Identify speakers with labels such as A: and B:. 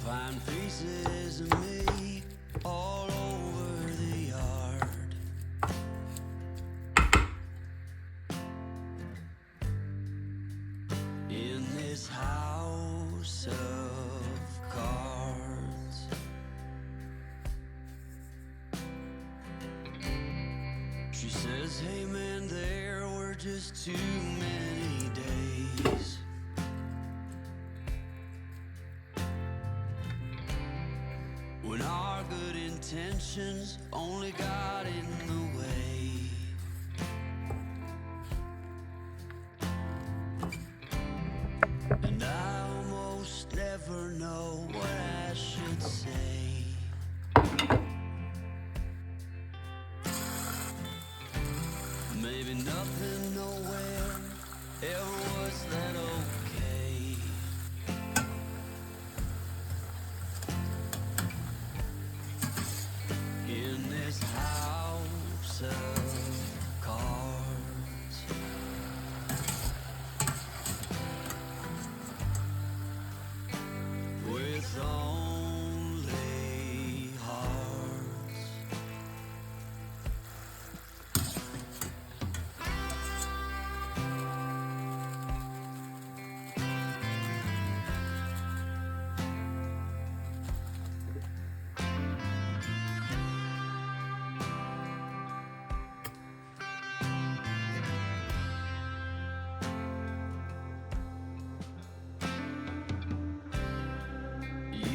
A: find faces of me all over the yard. In this house of cards, she says, hey man, there were just too many days when our good intentions only got in the way. And I almost never know what I should say. Maybe nothing nowhere ever was that